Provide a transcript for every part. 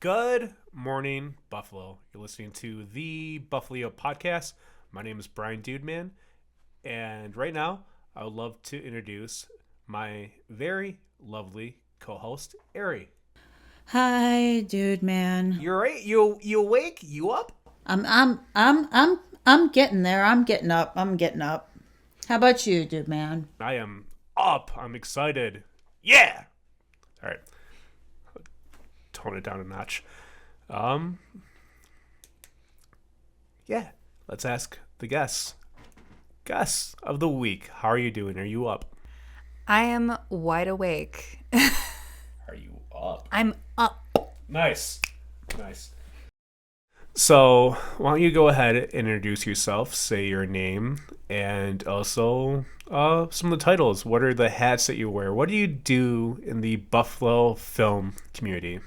Good morning, Buffalo. You're listening to the Buffalo podcast. My name is Brian DudeMan, and right now I would love to introduce my very lovely co-host, Ari. Hi, dude, man. You're right. You awake? You up? I'm getting there. I'm getting up. How about you, dude, man? I am up. I'm excited. Yeah. All right. Tone it down a notch. Yeah. Let's ask the guests. Guests of the week. How are you doing? Are you up? I am wide awake. Are you up? I'm up. Nice. So, why don't you go ahead and introduce yourself, say your name, and also some of the titles. What are the hats that you wear? What do you do in the Buffalo film community?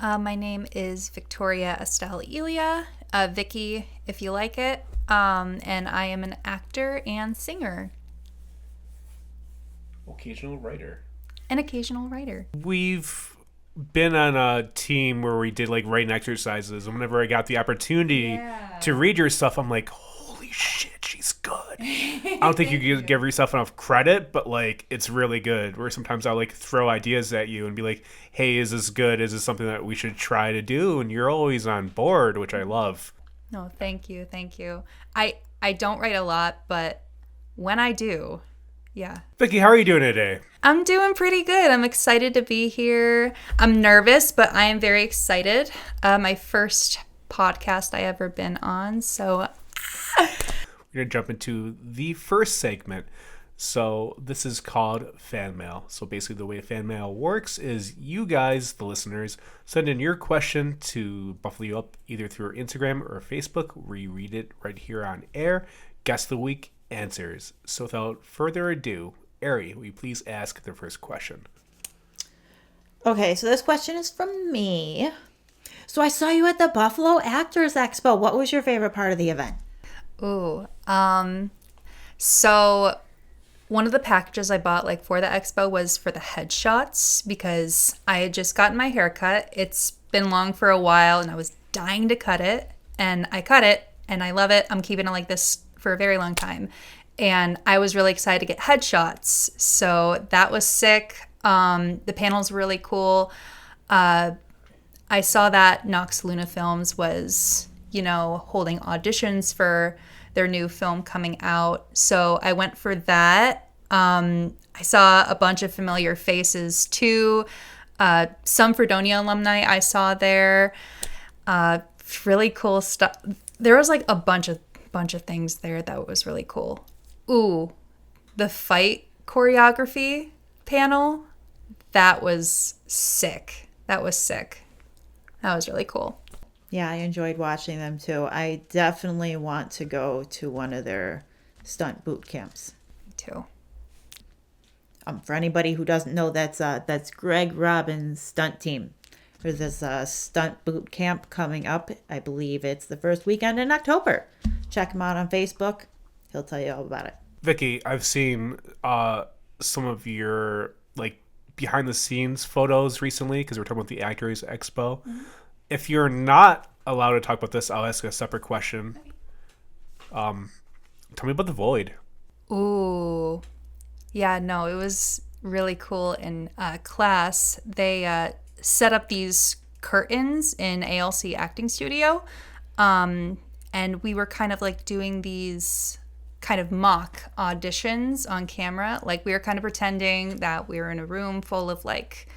My name is Victoria Estelle Elia, Vicky, if you like it, and I am an actor and singer. Occasional writer. An occasional writer. We've been on a team where we did like writing exercises, and whenever I got the opportunity to read your stuff, I'm like, holy shit, she's good. I don't think you give yourself enough credit, but like it's really good. Where sometimes I'll like throw ideas at you and be like, hey, is this good? Is this something that we should try to do? And you're always on board, which I love. No, thank you. I don't write a lot, but when I do, yeah. Vicky, how are you doing today? I'm doing pretty good. I'm excited to be here. I'm nervous, but I am very excited. My first podcast I ever been on, so We're going to jump into the first segment. So this is called Fan Mail. So basically the way Fan Mail works is you guys, the listeners, send in your question to Buffalo Up either through our Instagram or Facebook. We read it right here on air. Guess the week answers. So without further ado, Ari, will you please ask the first question? Okay, so this question is from me. So I saw you at the Buffalo Actors Expo. What was your favorite part of the event? ooh. So one of the packages I bought like for the expo was for the headshots because I had just gotten my hair cut. It's been long for a while and I was dying to cut it, and I cut it and I love it. I'm keeping it like this for a very long time. And I was really excited to get headshots. So that was sick. The panel's really cool. I saw that Nox Luna Films was, holding auditions for their new film coming out. So I went for that. I saw a bunch of familiar faces too. Some Fredonia alumni I saw there. Really cool stuff. There was like a bunch of things there that was really cool. Ooh, the fight choreography panel, that was sick. That was really cool. Yeah, I enjoyed watching them too. I definitely want to go to one of their stunt boot camps. Me too. For anybody who doesn't know, that's Greg Robbins' stunt team. There's this stunt boot camp coming up. I believe it's the first weekend in October. Check him out on Facebook. He'll tell you all about it. Vicky, I've seen some of your like behind the scenes photos recently because we're talking about the Actors Expo. Mm-hmm. If you're not allowed to talk about this, I'll ask a separate question. Tell me about the Void. Ooh. Yeah, no, it was really cool in class. They set up these curtains in ALC Acting Studio. And we were kind of like doing these kind of mock auditions on camera. Like we were kind of pretending that we were in a room full of like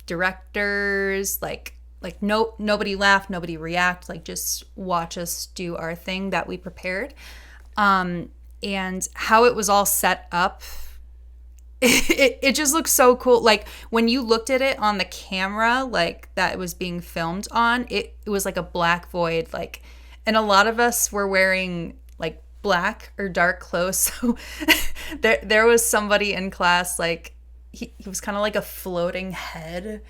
directors, like nobody laughed, nobody react, like just watch us do our thing that we prepared. And how it was all set up, it just looks so cool. Like when you looked at it on the camera, like that it was being filmed on, it was like a black void, like, and a lot of us were wearing like black or dark clothes. So there was somebody in class, like he was kind of like a floating head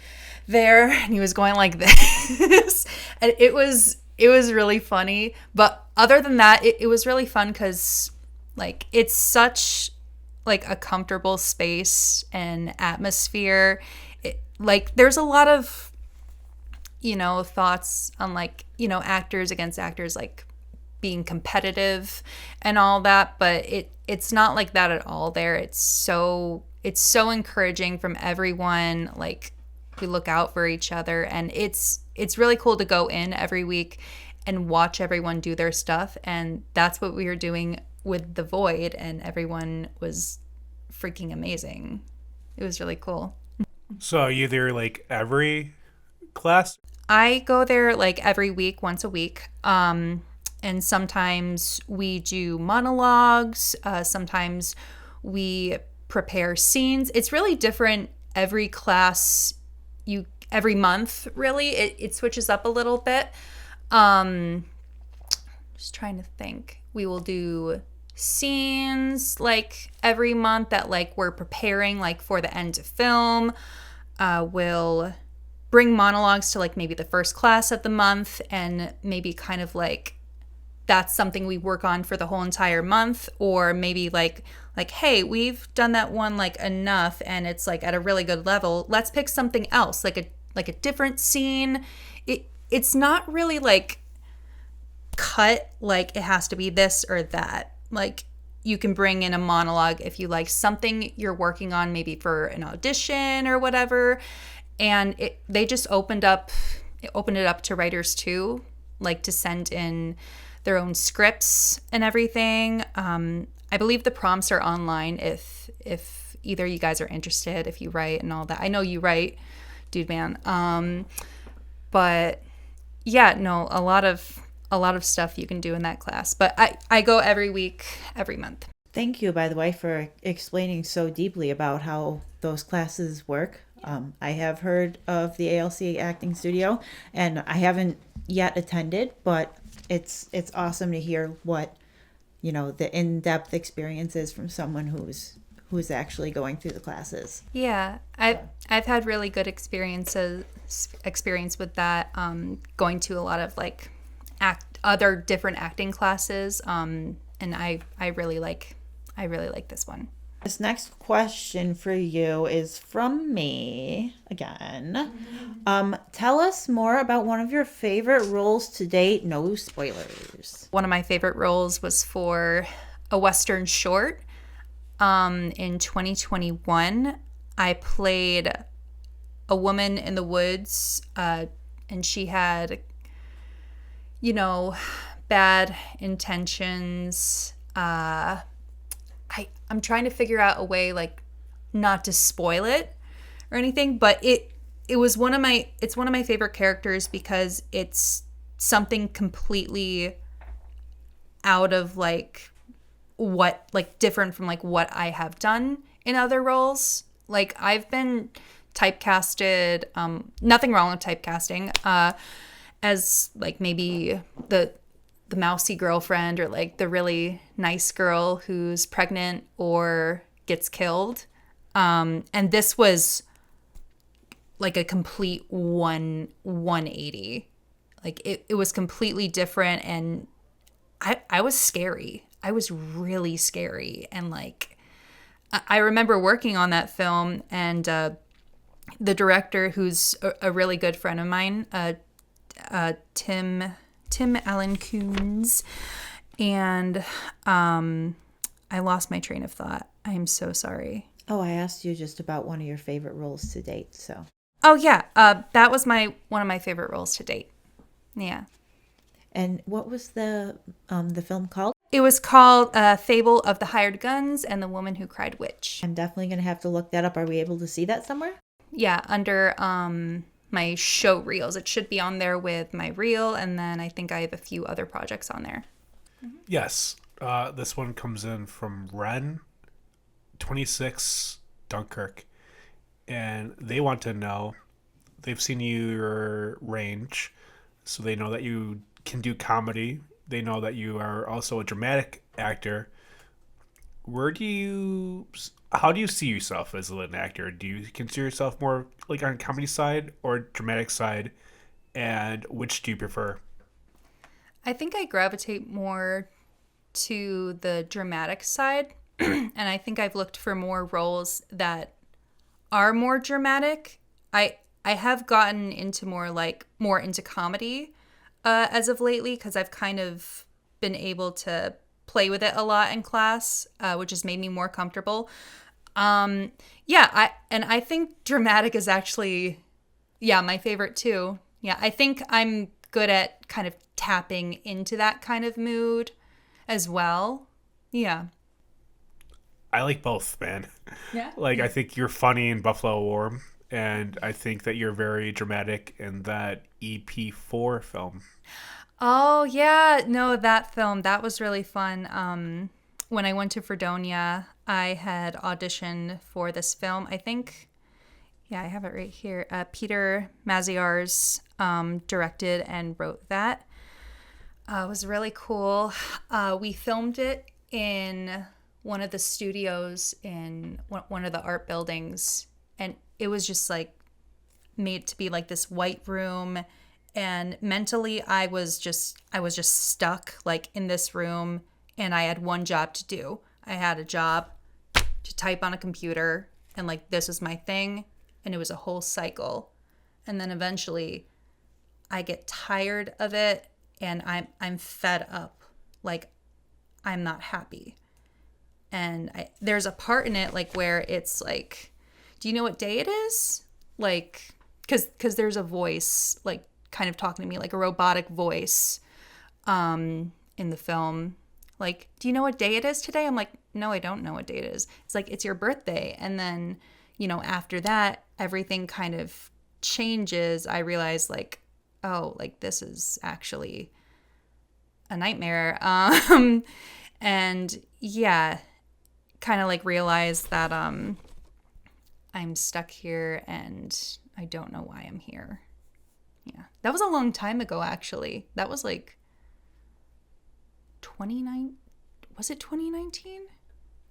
there, and he was going like this. And it was really funny. But other than that, it was really fun because like it's such like a comfortable space and atmosphere. Like there's a lot of thoughts on like, actors against actors, like being competitive and all that, but it's not like that at all there. It's so encouraging from everyone. Like, we look out for each other, and it's really cool to go in every week and watch everyone do their stuff. And that's what we were doing with The Void, and everyone was freaking amazing. It was really cool. So are you there like every class? I go there like every week, once a week. And sometimes we do monologues. Sometimes we prepare scenes. It's really different every class. Every month, really. It switches up a little bit. Just trying to think. We will do scenes like every month that like we're preparing like for the end of film. We'll bring monologues to like maybe the first class of the month, and maybe kind of like that's something we work on for the whole entire month. Or maybe like hey, we've done that one like enough and it's like at a really good level, let's pick something else, like a different scene. It's not really like cut like it has to be this or that. Like, you can bring in a monologue if you like something you're working on, maybe for an audition or whatever. And they just opened it up to writers too, like to send in their own scripts and everything. I believe the prompts are online if either you guys are interested, if you write and all that. I know you write, DudeMan. But yeah, no, a lot of stuff you can do in that class. But I go every week, every month. Thank you, by the way, for explaining so deeply about how those classes work. I have heard of the ALC Acting Studio, and I haven't yet attended, but it's awesome to hear what, the in-depth experience is from someone who's actually going through the classes. Yeah, I've had really good experience with that. Going to a lot of like other different acting classes, and I really like this one. This next question for you is from me again. Tell us more about one of your favorite roles to date. No spoilers. One of my favorite roles was for a Western short. In 2021, I played a woman in the woods, and she had, bad intentions. I'm trying to figure out a way like not to spoil it or anything, but it's one of my favorite characters because it's something completely out of like what, like different from like what I have done in other roles. Like, I've been typecasted, nothing wrong with typecasting, as like maybe the mousy girlfriend, or like the really nice girl who's pregnant or gets killed. And this was like a complete 180. Like, it was completely different, and I was scary. I was really scary. And like, I remember working on that film, and the director, who's a really good friend of mine, Tim Allen Coons, and I lost my train of thought. I am so sorry. Oh, I asked you just about one of your favorite roles to date, so. Oh yeah, that was one of my favorite roles to date. Yeah. And what was the film called? It was called Fable of the Hired Guns and the Woman Who Cried Witch. I'm definitely going to have to look that up. Are we able to see that somewhere? Yeah, under my show reels. It should be on there with my reel, and then I think I have a few other projects on there. Yes. This one comes in from Ren, 26, Dunkirk. And they want to know, they've seen your range, so they know that you can do comedy. They know that you are also a dramatic actor. How do you see yourself as an actor? Do you consider yourself more like on comedy side or dramatic side? And which do you prefer? I think I gravitate more to the dramatic side. And I think I've looked for more roles that are more dramatic. I have gotten into more into comedy as of lately, because I've kind of been able to play with it a lot in class, which has made me more comfortable. I think dramatic is actually, my favorite too. Yeah, I think I'm good at kind of tapping into that kind of mood as well. Yeah. I like both, man. Yeah. Like, I think you're funny in Buffalo Warm, and I think that you're very dramatic in that EP4 film. Oh, yeah. No, that film, that was really fun. When I went to Fredonia, I had auditioned for this film. I think, I have it right here. Peter Maziar's directed and wrote that. It was really cool. We filmed it in one of the studios in one of the art buildings, and it was just like made to be like this white room, and mentally I was just stuck like in this room, and I had one job to do. I had a job to type on a computer, and like this was my thing, and it was a whole cycle. And then eventually I get tired of it, and I'm fed up. Like, I'm not happy. And there's a part in it like where it's like, do you know what day it is? Like, because there's a voice like kind of talking to me, like a robotic voice in the film. Like, do you know what day it is today? I'm like, no, I don't know what day it is. It's like, it's your birthday. And then, after that, everything kind of changes. I realize like, oh, like this is actually a nightmare. And yeah, kind of like realize that I'm stuck here and I don't know why I'm here. Yeah. That was a long time ago, actually. That was like 2019. Was it 2019?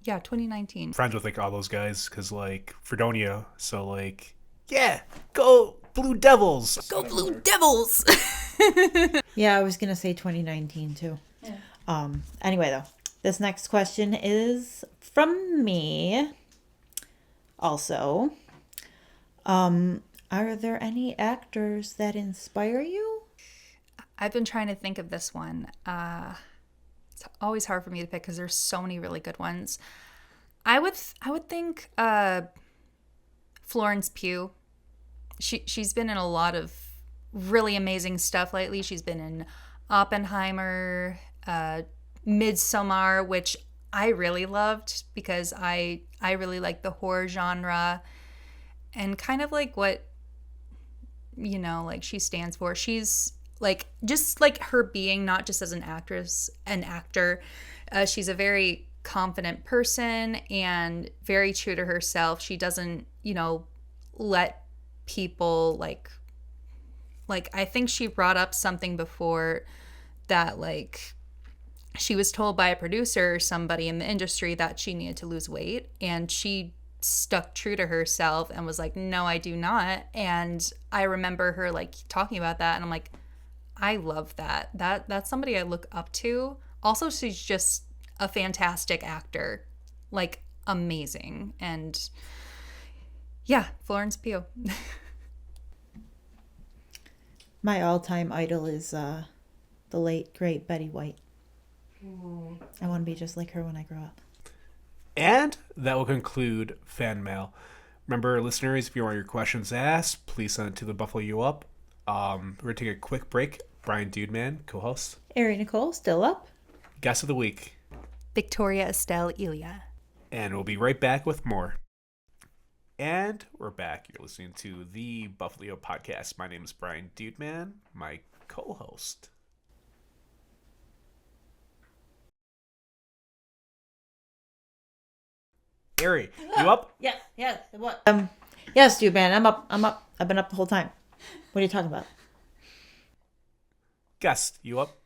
Yeah, 2019. Friends with like all those guys, because like Fredonia, so like, yeah, go Blue Devils. Go Blue Devils. Yeah, I was going to say 2019 too. Yeah. Anyway, though, this next question is from me. Also, are there any actors that inspire you? I've been trying to think of this one. It's always hard for me to pick because there's so many really good ones. I would think Florence Pugh. She's been in a lot of really amazing stuff lately. She's been in Oppenheimer, Midsommar, which I really loved because I really like the horror genre and kind of like what like she stands for. She's like, just like her being, not just as an actor, she's a very confident person and very true to herself. She doesn't let people like I think she brought up something before that like she was told by a producer or somebody in the industry that she needed to lose weight, and she stuck true to herself and was like, no, I do not. And I remember her like talking about that, and I'm like, I love that. That's somebody I look up to. Also, she's just a fantastic actor, like amazing. And yeah, Florence Pugh. My all-time idol is the late, great Betty White. I want to be just like her when I grow up. And that will conclude fan mail. Remember, listeners, if you want your questions asked, please send it to the Buffalo You Up. We're going to take a quick break. Brian DudeMan, co-host. Ari Nicole, still up. Guest of the week. Victoria Estelle Elia. And we'll be right back with more. And we're back. You're listening to the Buffalo Podcast. My name is Brian DudeMan, my co-host. Ari, you up? Yes. What? Yes, dude, man. I'm up. I've been up the whole time. What are you talking about? Guest, you up?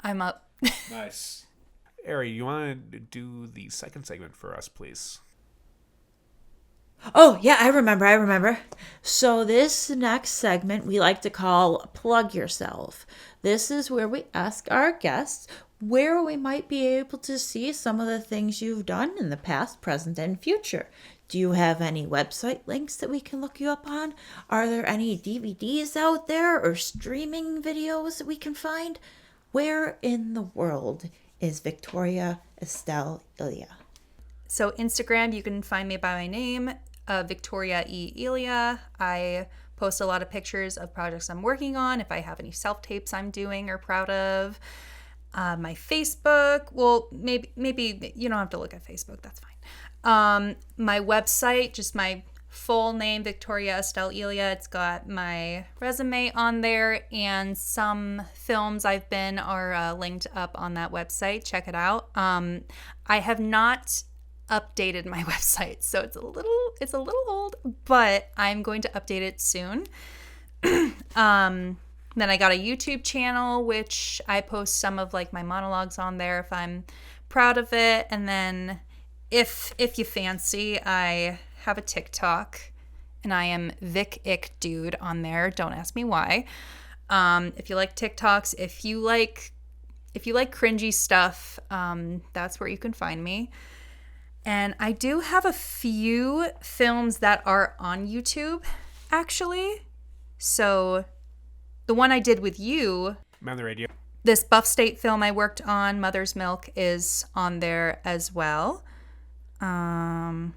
I'm up. Nice. Ari, you want to do the second segment for us, please? Oh, yeah, I remember. So this next segment we like to call Plug Yourself. This is where we ask our guests where we might be able to see some of the things you've done in the past, present, and future. Do you have any website links that we can look you up on? Are there any DVDs out there or streaming videos that we can find? Where in the world is Victoria Estelle Elia? So Instagram, you can find me by my name, Victoria E. Elia. I post a lot of pictures of projects I'm working on, if I have any self-tapes I'm doing or proud of. My Facebook, well, maybe you don't have to look at Facebook, that's fine. My website, just my full name, Victoria Estelle Elia. It's got my resume on there, and some films I've been are linked up on that website. Check it out. I have not updated my website, so it's a little old, but I'm going to update it soon. Then I got a YouTube channel, which I post some of like my monologues on there if I'm proud of it. And then if you fancy, I have a TikTok, and I am Vic Ick Dude on there. Don't ask me why. If you like TikToks, if you like cringy stuff, that's where you can find me. And I do have a few films that are on YouTube, actually. So the one I did with you, I'm on the radio. this Buff State film I worked on, Mother's Milk, is on there as well. And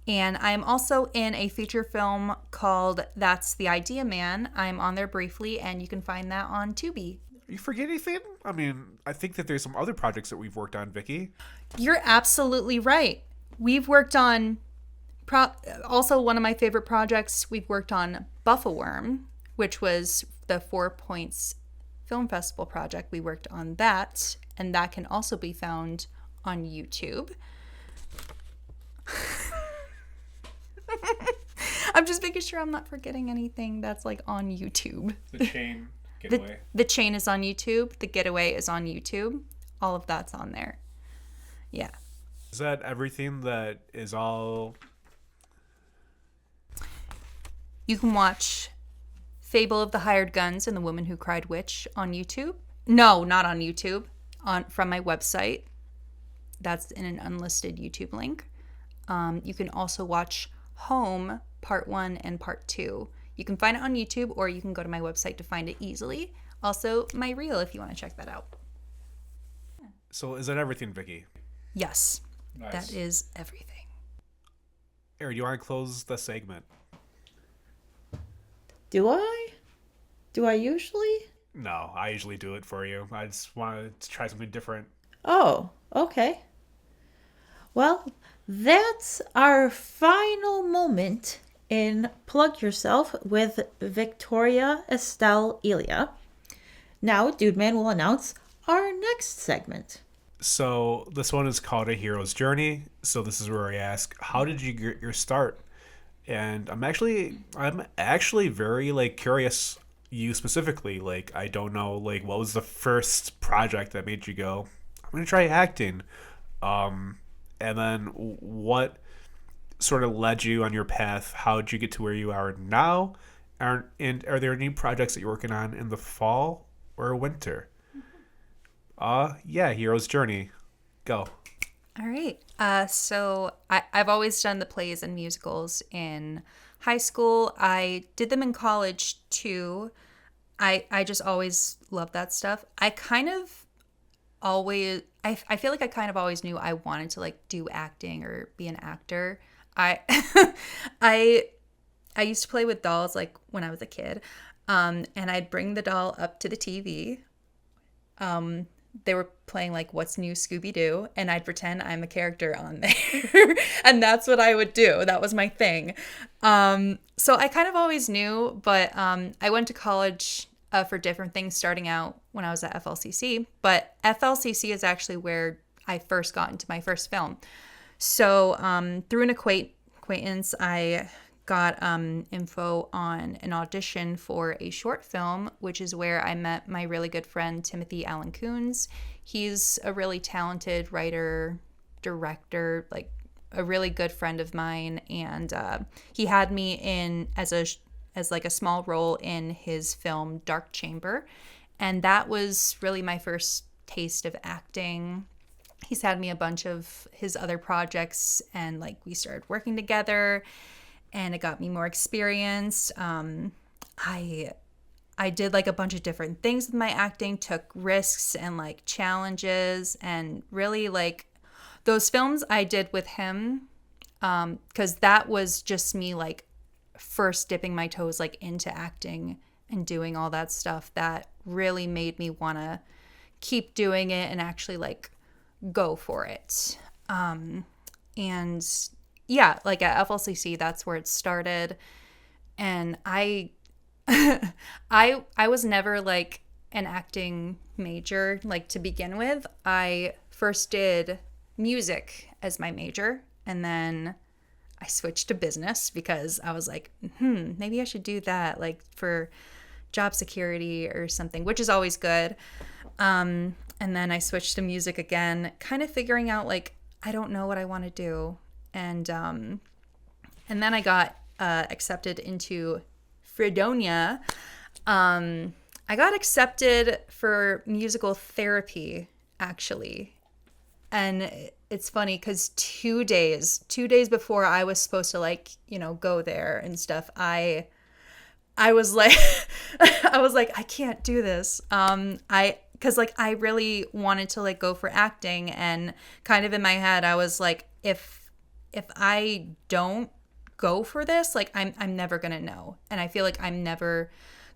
I'm also in a feature film called That's the Idea Man. I'm on there briefly, and you can find that on Tubi. You forget anything? I mean, I think that there's some other projects that we've worked on, Vicky. You're absolutely right. We've worked on, also one of my favorite projects, we've worked on Buffaworm, which was the 4 Points Film Festival project. We worked on that, and that can also be found on YouTube. I'm just making sure I'm not forgetting anything that's like on YouTube. The Chain, Getaway. The Chain is on YouTube. The Getaway is on YouTube. All of that's on there. Yeah. Is that everything that is all? You can watch Fable of the Hired Guns and the Woman Who Cried Witch on YouTube. No, not on YouTube. From my website. That's in an unlisted YouTube link. You can also watch Home Part 1 and Part 2. You can find it on YouTube, or you can go to my website to find it easily. Also, my reel if you want to check that out. So is that everything, Vicky? Yes, Nice. that is everything. Aaron, do you want to close the segment? Do I? Do I usually? No, I usually do it for you. I just wanted to try something different. Oh, okay. Well, that's our final moment in Plug Yourself with Victoria Estelle Elia. Now, DudeMan will announce our next segment. So this one is called A Hero's Journey. So this is where I ask, how did you get your start? And I'm actually very like curious, you specifically. Like, I don't know, like, what was the first project that made you go, I'm gonna try acting? And then what sort of led you on your path? How did you get to where you are now? And are there any projects that you're working on in the fall or winter? Yeah, Hero's Journey. Go. All right. So I've always done the plays and musicals in high school. I did them in college too. I just always loved that stuff. I feel like I kind of always knew I wanted to like do acting or be an actor. I used to play with dolls like when I was a kid. And I'd bring the doll up to the TV. They were playing like What's New Scooby-Doo, and I'd pretend I'm a character on there. And that's what I would do. That was my thing. So I kind of always knew, but I went to college for different things starting out when I was at FLCC. But FLCC is actually where I first got into my first film. So through an acquaintance, I got info on an audition for a short film, which is where I met my really good friend, Timothy Allen Coons. He's a really talented writer, director, like a really good friend of mine. And he had me in as like a small role in his film Dark Chamber. And that was really my first taste of acting. he's had me a bunch of his other projects, and like we started working together, and it got me more experience. I did like a bunch of different things with my acting, took risks and like challenges, and really like those films I did with him, because that was just me like first dipping my toes like into acting and doing all that stuff that really made me want to keep doing it and actually like go for it. And yeah, like at FLCC, that's where it started. And I was never like an acting major like to begin with. I first did music as my major, and then I switched to business because I was like, maybe I should do that like for job security or something, which is always good. And then I switched to music again, kind of figuring out like I don't know what I want to do. And then I got accepted into Fredonia. I got accepted for musical therapy, actually. And it's funny because 2 days before I was supposed to like, go there and stuff, I was like, I can't do this. Because like I really wanted to like go for acting, and kind of in my head I was like, if I don't go for this, like I'm never gonna know, and I feel like I'm never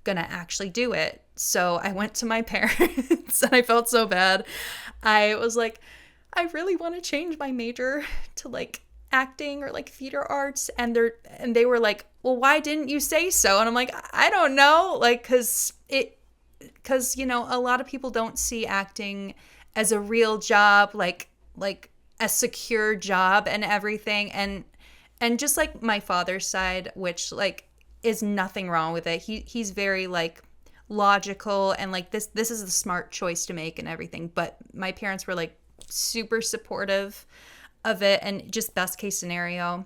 gonna actually do it. So I went to my parents and I felt so bad. I was like, I really want to change my major to like acting or like theater arts, and they were like, well, why didn't you say so? And I'm like, I don't know, like because a lot of people don't see acting as a real job, like a secure job and everything, and just like my father's side, which like is nothing wrong with it. He's very like logical, and like this is a smart choice to make and everything, but my parents were like super supportive of it, and just best case scenario.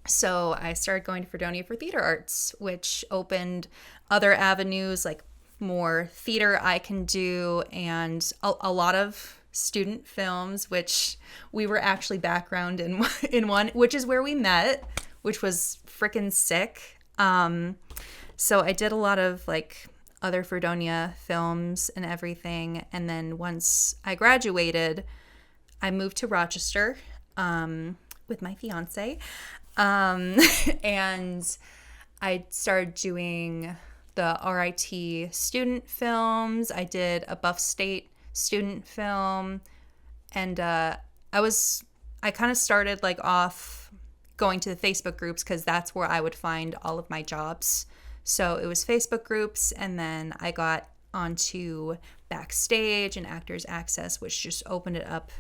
So I started going to Fredonia for theater arts, which opened other avenues, like more theater I can do, and a lot of student films, which we were actually background in one, which is where we met, which was freaking sick. So I did a lot of like other Fredonia films and everything, and then once I graduated, I moved to Rochester with my fiance, and I started doing the RIT student films. I did a Buff State student film, and I kind of started like off going to the Facebook groups because that's where I would find all of my jobs. So it was Facebook groups, and then I got onto Backstage and Actors Access, which just opened it up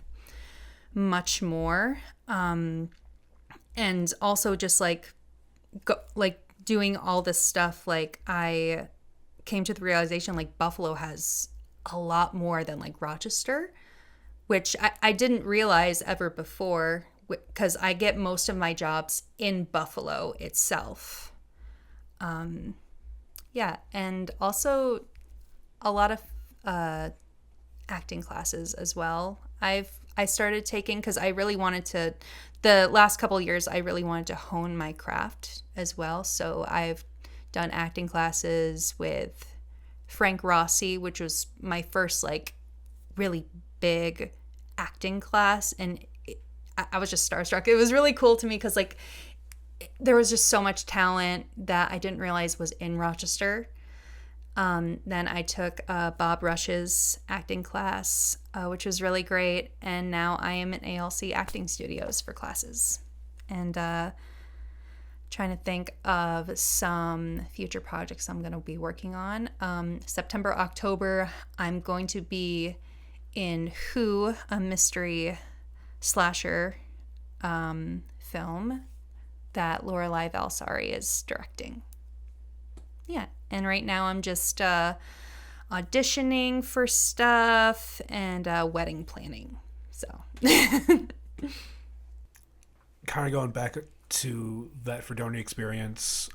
much more. And also just like doing all this stuff, like I came to the realization like Buffalo has a lot more than like Rochester, which I didn't realize ever before, because I get most of my jobs in Buffalo itself. Yeah, and also a lot of acting classes as well. I started taking because I really wanted to, the last couple of years, I really wanted to hone my craft as well. So I've done acting classes with Frank Rossi, which was my first like really big acting class, and I was just starstruck. It was really cool to me because like there was just so much talent that I didn't realize was in Rochester. Then I took Bob Rush's acting class, which was really great, and now I am in ALC Acting Studios for classes, and trying to think of some future projects I'm going to be working on. September, October, I'm going to be in Who, a mystery slasher film that Lorelai Valsari is directing. Yeah, and right now I'm just auditioning for stuff and wedding planning. So Kind of going back to that Fredonia experience.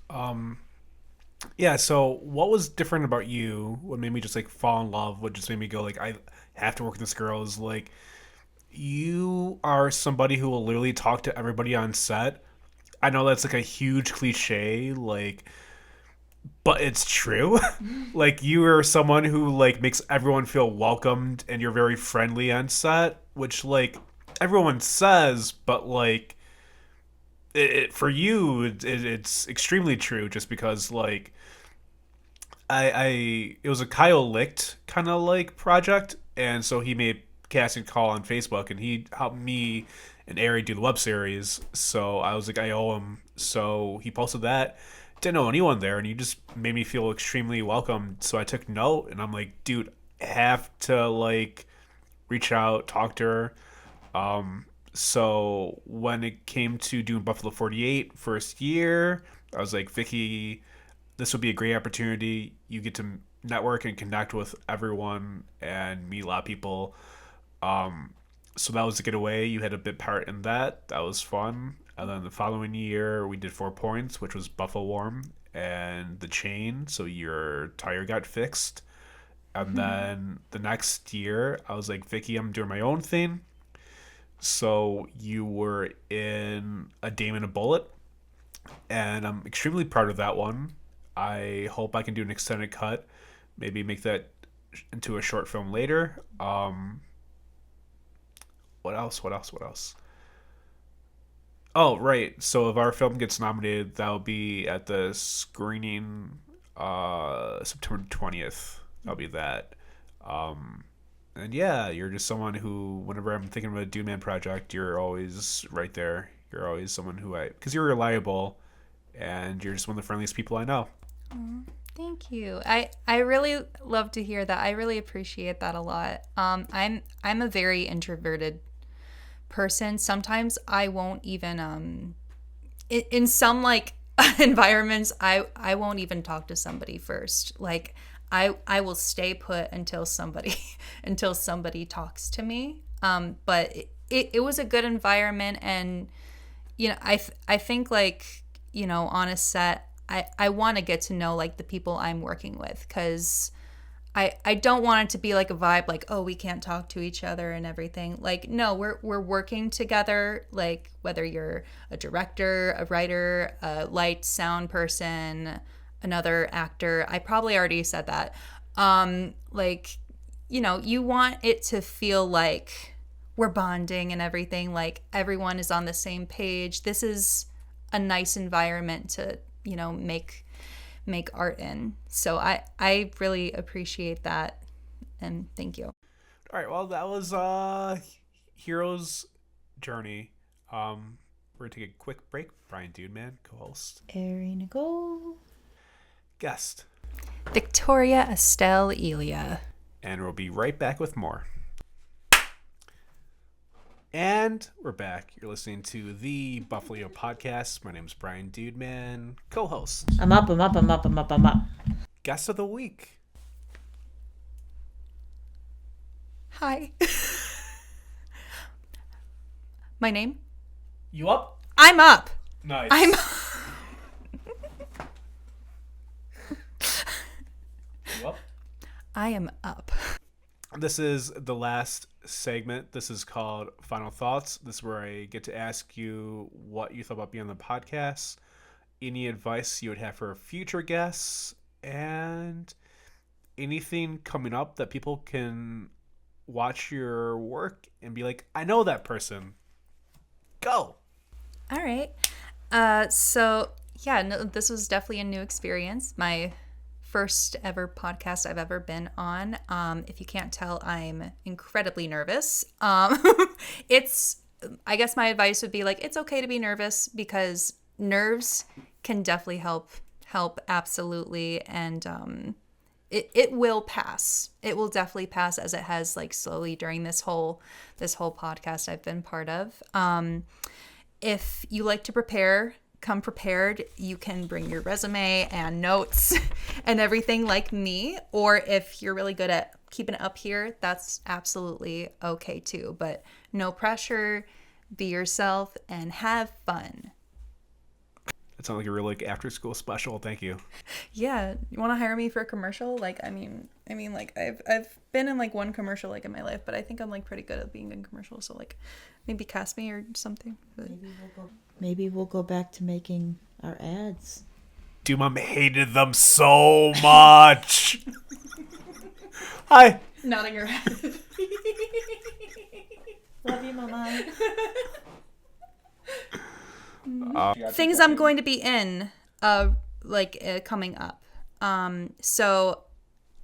Yeah, so what was different about you? What made me just like fall in love? What just made me go like, I have to work with this girl? Is like, you are somebody who will literally talk to everybody on set. I know that's like a huge cliche, like, but it's true. Like, you are someone who like makes everyone feel welcomed, and you're very friendly on set, which like everyone says, but like for you, it's extremely true. Just because like it was a Kyle Licht kind of like project, and so he made casting call on Facebook, and he helped me and Ari do the web series. So I was like, I owe him. So he posted that. Didn't know anyone there, and he just made me feel extremely welcome. So I took note, and I'm like, dude, I have to like reach out, talk to her. So when it came to doing Buffalo 48 first year, I was like, Vicky, this would be a great opportunity. You get to network and connect with everyone and meet a lot of people. So that was a getaway. You had a bit part in that. That was fun. And then the following year, we did 4 Points, which was Buffalo Warm and the chain. So your tire got fixed. And then the next year, I was like, Vicky, I'm doing my own thing. So you were in A Dame and a Bullet. And I'm extremely proud of that one. I hope I can do an extended cut. Maybe make that into a short film later. What else? Oh, right. So if our film gets nominated, that'll be at the screening September 20th. That'll be that. And yeah, you're just someone who, whenever I'm thinking of a DudeMan project, you're always right there. You're always someone because you're reliable, and you're just one of the friendliest people I know. Thank you. I really love to hear that. I really appreciate that a lot. I'm a very introverted person. Sometimes I won't even in some like environments I won't even talk to somebody first. Like I will stay put until somebody talks to me. But it was a good environment, and I think like on a set I want to get to know like the people I'm working with, because I don't want it to be like a vibe like, oh, we can't talk to each other and everything. Like, no, we're working together, like whether you're a director, a writer, a light sound person, another actor. I probably already said that. Like, you want it to feel like we're bonding and everything, like everyone is on the same page. This is a nice environment to, make art in. So I really appreciate that, and thank you. All right, well, that was Hero's Journey. We're gonna take a quick break. Brian DudeMan, co-host. Ari Nicole. Guest. Victoria Estelle Elia. And we'll be right back with more. And we're back. You're listening to the Buffalo Podcast. My name is Brian DudeMan, co-host. I'm up. Guest of the week. Hi. My name? You up? I'm up. Nice. You up? I am up. This is the last segment. This is called Final Thoughts. This is where I get to ask you what you thought about being on the podcast, any advice you would have for future guests, and anything coming up that people can watch your work and be like, I know that person. Go. All right. So yeah, no, this was definitely a new experience. My first ever podcast I've ever been on. If you can't tell, I'm incredibly nervous. I guess my advice would be like, it's okay to be nervous, because nerves can definitely help absolutely. And it will pass. It will definitely pass, as it has like slowly during this whole podcast I've been part of. If you like to prepare, come prepared. You can bring your resume and notes and everything like me. Or if you're really good at keeping it up here, that's absolutely okay too. But no pressure. Be yourself and have fun. It sounds like a really after school special. Thank you. Yeah, you want to hire me for a commercial? Like, I mean, like I've been in like one commercial like in my life, but I think I'm like pretty good at being in commercials. So like, maybe cast me or something. But... Maybe we'll go back to making our ads. DudeMan hated them so much. Hi. Nodding your head. Love you, Mama. Things I'm going to be in, coming up. So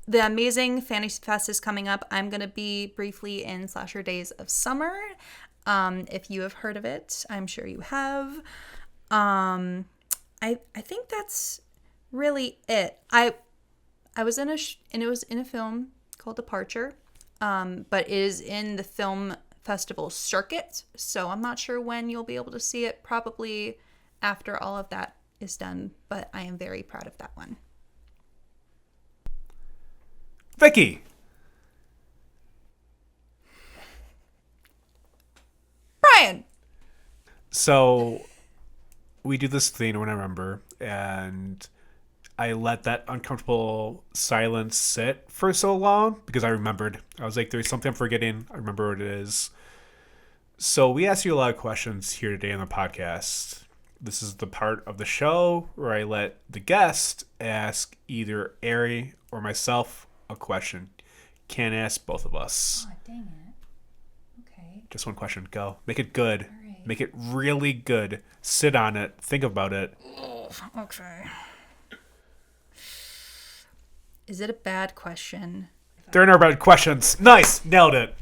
the Amazing Fantasy Fest is coming up. I'm going to be briefly in Slasher Days of Summer. If you have heard of it, I'm sure you have. I think that's really it. I was in it was in a film called Departure, but it is in the film festival circuit, so I'm not sure when you'll be able to see it, probably after all of that is done, but I am very proud of that one. Vicky. Brian. So we do this thing when I remember, and I let that uncomfortable silence sit for so long because I remembered. I was like, there's something I'm forgetting. I remember what it is. So we ask you a lot of questions here today on the podcast. This is the part of the show where I let the guest ask either Ari or myself a question. Can't ask both of us. Oh, dang it. Okay. Just one question. Go. Make it good. All right. Make it really good. Sit on it. Think about it. Oh, okay. Is it a bad question? There are no bad questions. Nice. Nailed it.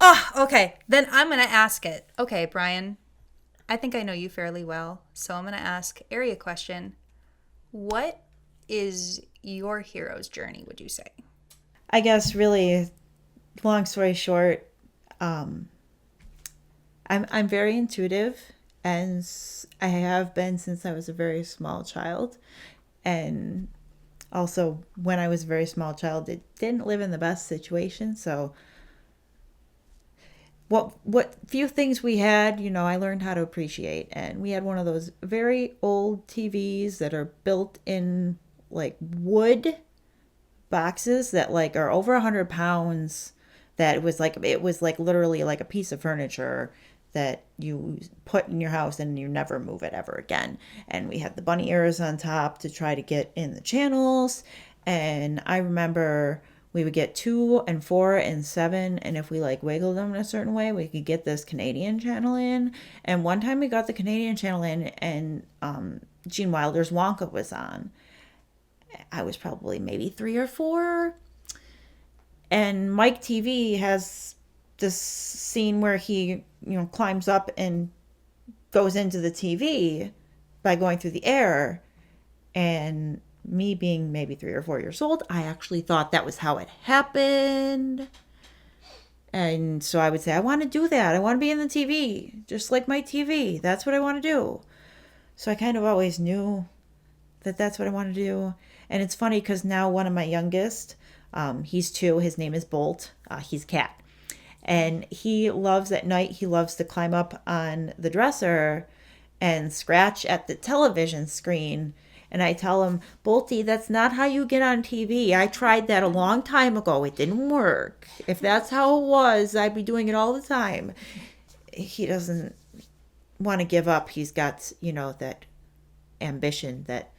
Oh, okay. Then I'm going to ask it. Okay, Brian. I think I know you fairly well, so I'm going to ask Ari a question. What is your hero's journey, would you say? I guess really, long story short, I'm very intuitive, and I have been since I was a very small child. And also, when I was a very small child, it didn't live in the best situation. So what few things we had, I learned how to appreciate. And we had one of those very old TVs that are built in like wood boxes that like are over 100 pounds. That it was like literally like a piece of furniture that you put in your house and you never move it ever again. And we had the bunny ears on top to try to get in the channels. And I remember we would get 2 and 4 and 7. And if we like wiggled them in a certain way, we could get this Canadian channel in. And one time we got the Canadian channel in and Gene Wilder's Wonka was on. I was probably maybe 3 or 4. And Mike TV has this scene where he, climbs up and goes into the TV by going through the air. And me being maybe 3 or 4 years old, I actually thought that was how it happened. And so I would say, I want to do that. I want to be in the TV, just like my TV. That's what I want to do. So I kind of always knew that that's what I want to do. And it's funny because now one of my youngest, he's 2. His name is Bolt. He's a cat. And he loves at night, he loves to climb up on the dresser and scratch at the television screen. And I tell him, Bolty, that's not how you get on TV. I tried that a long time ago. It didn't work. If that's how it was, I'd be doing it all the time. He doesn't want to give up. He's got, that ambition that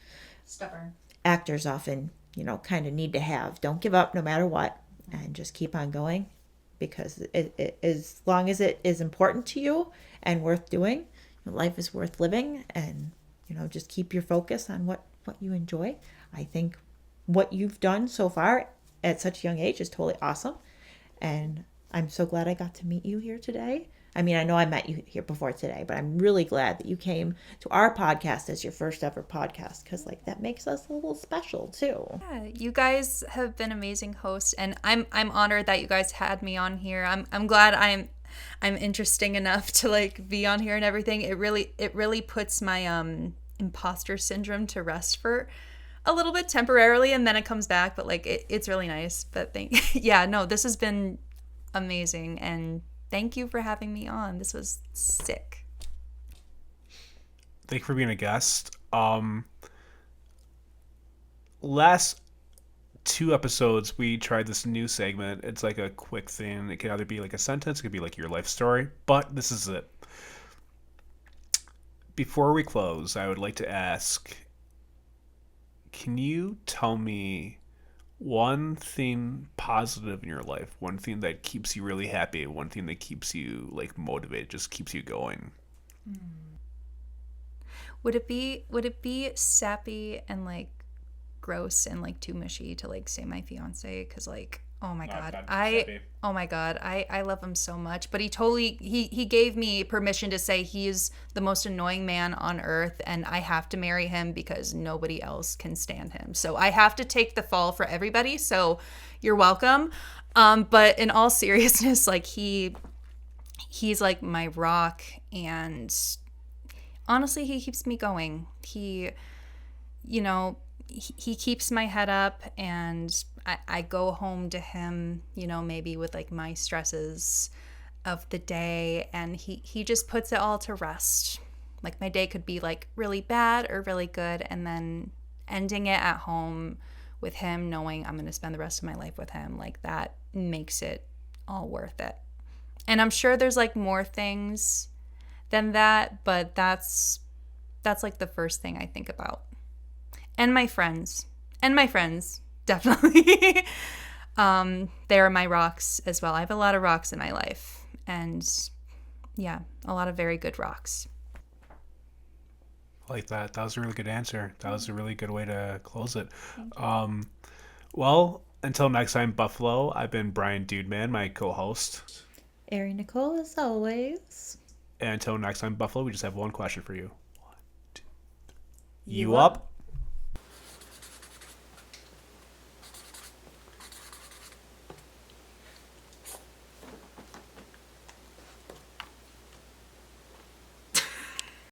Stubborn actors often, kind of need to have. Don't give up no matter what, and just keep on going, because it as long as it is important to you and worth doing, life is worth living. And just keep your focus on what you enjoy. I think what you've done so far at such a young age is totally awesome, and I'm so glad I got to meet you here today. I mean, I know I met you here before today, but I'm really glad that you came to our podcast as your first ever podcast, because that makes us a little special too. Yeah, you guys have been amazing hosts, and I'm honored that you guys had me on here. I'm glad I'm interesting enough to be on here and everything. It really puts my imposter syndrome to rest for a little bit temporarily, and then it comes back. But it's really nice. But this has been amazing, and thank you for having me on. This was sick. Thank you for being a guest. Last 2 episodes, we tried this new segment. It's like a quick thing. It could either be like a sentence, it could be like your life story, but this is it. Before we close, I would like to ask, can you tell me one thing positive in your life, one thing that keeps you really happy, one thing that keeps you like motivated, just keeps you going? Would it be sappy and like gross and like too mushy to like say my fiance? Because like, oh my god, I love him so much, but he gave me permission to say he's the most annoying man on earth, and I have to marry him because nobody else can stand him. So I have to take the fall for everybody. So you're welcome. But in all seriousness, like he's like my rock, and honestly, he keeps me going. He keeps my head up, and I go home to him, maybe with like my stresses of the day, and he just puts it all to rest. Like my day could be like really bad or really good, and then ending it at home with him, knowing I'm going to spend the rest of my life with him, like that makes it all worth it. And I'm sure there's like more things than that, but that's like the first thing I think about. And my friends, definitely. They are my rocks as well. I have a lot of rocks in my life, and yeah, a lot of very good rocks. Like that. That was a really good answer. That was a really good way to close it. Well, until next time, Buffalo, I've been Brian DudeMan, my co-host. Ari Nicole, as always. And until next time, Buffalo, we just have one question for you. 1, 2, 3. You up?